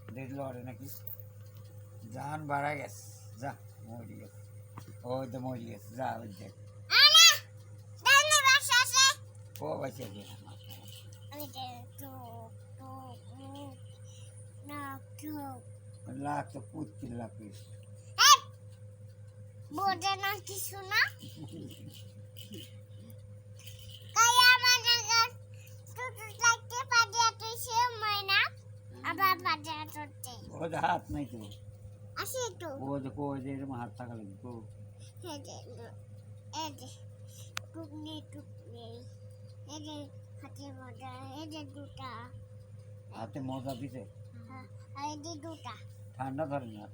দেখলো ওরে নাকি জান বাড়া গেছে যা মরি গেছে ওই তো মরি গেছে যা ওই দেখ ও বাঁচে গেছে লাখ তো পুত্তির লাপিস বোঝে না কিছু না ও যে হাত নাই তো আসি তো ও যে কো যে এরকম হাত থাকা লাগবে তো হাতে মজা দিছে ঠান্ডা ধরে না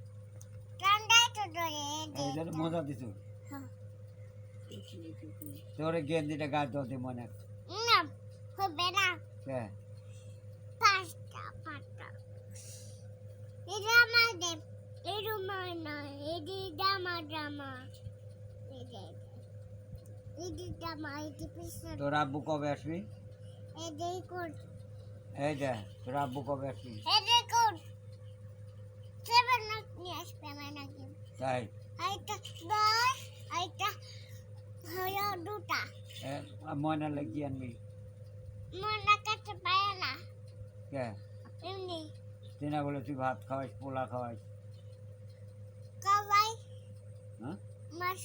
এই জন্য মজা দিছে তোরে গেঞ্জিটা গা দে মনে হবে না কে পাঁচটা পাঁচটা এটা আমার দেব এটা আমার না এটা জামা জামা এটা জামা এটা পিছনে তোর আব্বু কবে আসবি এটাই কোট এই যে তোর আব্বু কবে আসবি এটাই কোট সেভেন নিয়ে আসবে আমার নাকি তাই আইটা দশ আইটা হলো দুটা ময়না লাগি আনবি মনে কাছে পায় না কে এমনি তিনা বলে তুই ভাত খাওয়াইস পোলা খাওয়াইস কাবাই হ্যাঁ মাছ